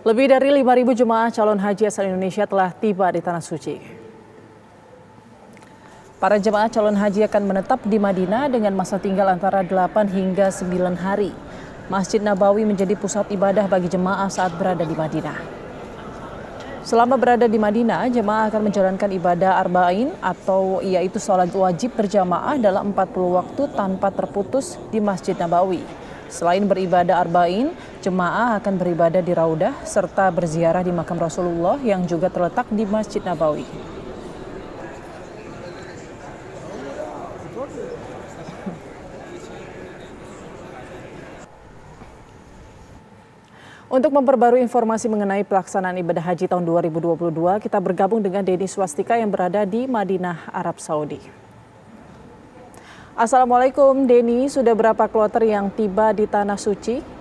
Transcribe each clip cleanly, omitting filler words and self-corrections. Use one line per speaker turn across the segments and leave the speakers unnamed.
Lebih dari 5.000 jemaah calon haji asal Indonesia telah tiba di Tanah Suci. Para jemaah calon haji akan menetap di Madinah dengan masa tinggal antara 8 hingga 9 hari. Masjid Nabawi menjadi pusat ibadah bagi jemaah saat berada di Madinah. Selama berada di Madinah, jemaah akan menjalankan ibadah arba'in atau yaitu sholat wajib berjamaah dalam 40 waktu tanpa terputus di Masjid Nabawi. Selain beribadah arba'in, jemaah akan beribadah di Raudah serta berziarah di makam Rasulullah yang juga terletak di Masjid Nabawi. Untuk memperbarui informasi mengenai pelaksanaan ibadah haji tahun 2022, kita bergabung dengan Denny Swastika yang berada di Madinah, Arab Saudi. Assalamualaikum Denny, sudah berapa kloter yang tiba di Tanah Suci?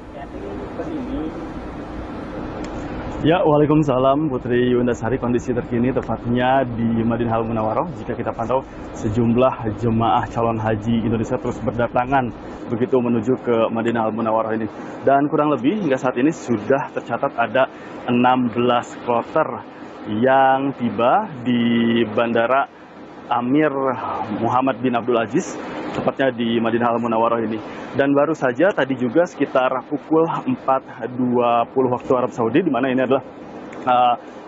Ya, waalaikumsalam Putri Yundasari. Kondisi terkini tepatnya di Madinah Al Munawwaroh. Jika kita pantau, sejumlah jemaah calon haji Indonesia terus berdatangan begitu menuju ke Madinah Al Munawwaroh ini. Dan kurang lebih hingga saat ini sudah tercatat ada 16 kloter yang tiba di Bandara Amir Muhammad bin Abdul Aziz, tepatnya di Madinah Al Munawwaroh ini. Dan baru saja tadi juga sekitar pukul 4.20 waktu Arab Saudi, di mana ini adalah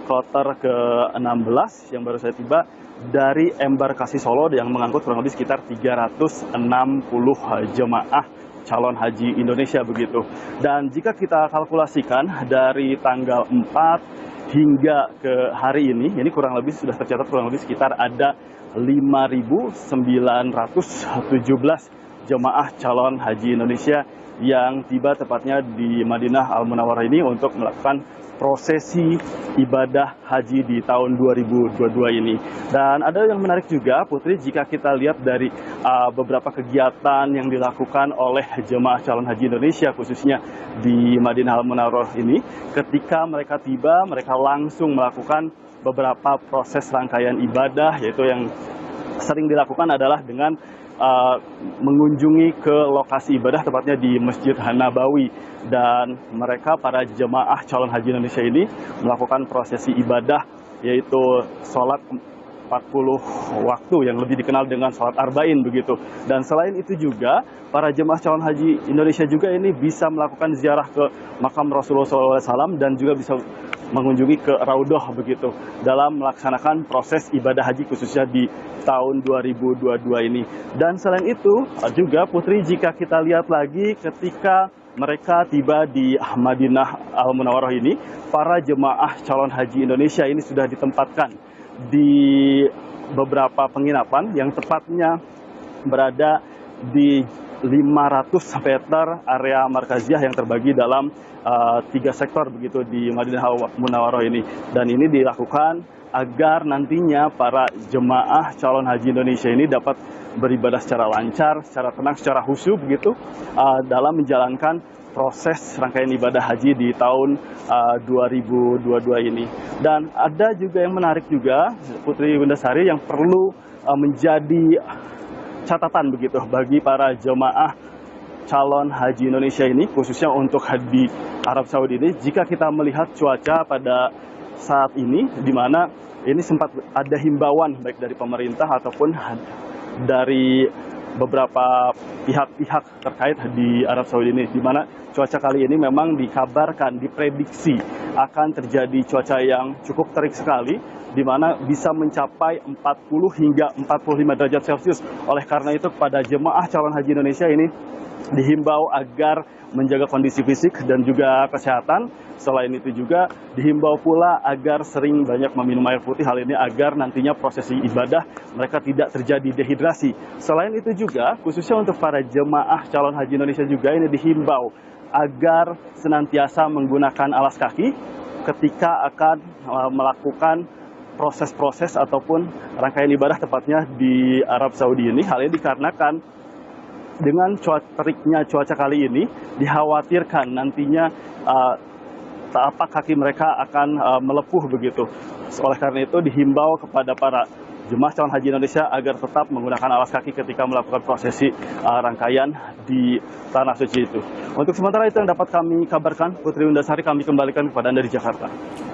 kloter ke-16 yang baru saja tiba dari embarkasi Solo yang mengangkut kurang lebih sekitar 360 jemaah calon haji Indonesia begitu. Dan jika kita kalkulasikan dari tanggal 4 hingga ke hari ini kurang lebih sudah tercatat kurang lebih sekitar ada 5.917 jemaah calon haji Indonesia yang tiba tepatnya di Madinah Al Munawwaroh ini untuk melakukan prosesi ibadah haji di tahun 2022 ini. Dan ada yang menarik juga, Putri, jika kita lihat dari beberapa kegiatan yang dilakukan oleh jemaah calon haji Indonesia, khususnya di Madinah Al Munawwaroh ini, ketika mereka tiba, mereka langsung melakukan beberapa proses rangkaian ibadah, yaitu yang sering dilakukan adalah dengan mengunjungi ke lokasi ibadah, tepatnya di Masjid Nabawi. Dan mereka, para jemaah calon haji Indonesia ini, melakukan prosesi ibadah, yaitu sholat 40 waktu yang lebih dikenal dengan sholat arba'in begitu. Dan selain itu juga, para jemaah calon haji Indonesia juga ini bisa melakukan ziarah ke makam Rasulullah SAW dan juga bisa mengunjungi ke Raudhah begitu dalam melaksanakan proses ibadah haji khususnya di tahun 2022 ini. Dan selain itu juga, Putri, jika kita lihat lagi ketika mereka tiba di Madinah Al Munawwaroh ini, para jemaah calon haji Indonesia ini sudah ditempatkan di beberapa penginapan yang tepatnya berada di 500 meter area markaziah yang terbagi dalam 3 sektor begitu di Madinah Al Munawwaroh ini. Dan ini dilakukan agar nantinya para jemaah calon haji Indonesia ini dapat beribadah secara lancar, secara tenang, secara khusyuk begitu dalam menjalankan proses rangkaian ibadah haji di tahun 2022 ini. Dan ada juga yang menarik juga, Putri Yundasari, yang perlu menjadi catatan begitu bagi para jemaah calon haji Indonesia ini, khususnya untuk di Arab Saudi ini. Jika kita melihat cuaca pada saat ini, di mana ini sempat ada himbauan baik dari pemerintah ataupun dari beberapa pihak-pihak terkait di Arab Saudi ini, di mana cuaca kali ini memang dikabarkan, diprediksi akan terjadi cuaca yang cukup terik sekali, di mana bisa mencapai 40 hingga 45 derajat Celcius. Oleh karena itu, kepada jemaah calon haji Indonesia ini dihimbau agar menjaga kondisi fisik dan juga kesehatan. Selain itu juga dihimbau pula agar sering banyak meminum air putih, hal ini agar nantinya prosesi ibadah mereka tidak terjadi dehidrasi. Selain itu juga, khususnya untuk para jemaah calon haji Indonesia juga ini dihimbau agar senantiasa menggunakan alas kaki ketika akan melakukan proses-proses ataupun rangkaian ibadah tepatnya di Arab Saudi ini. Hal ini dikarenakan dengan teriknya cuaca kali ini dikhawatirkan nantinya tapak kaki mereka akan melepuh begitu. Oleh karena itu dihimbau kepada para jemaah calon haji Indonesia agar tetap menggunakan alas kaki ketika melakukan prosesi rangkaian di Tanah Suci itu. Untuk sementara itu yang dapat kami kabarkan, Putri Undasari, kami kembalikan kepada Anda di Jakarta.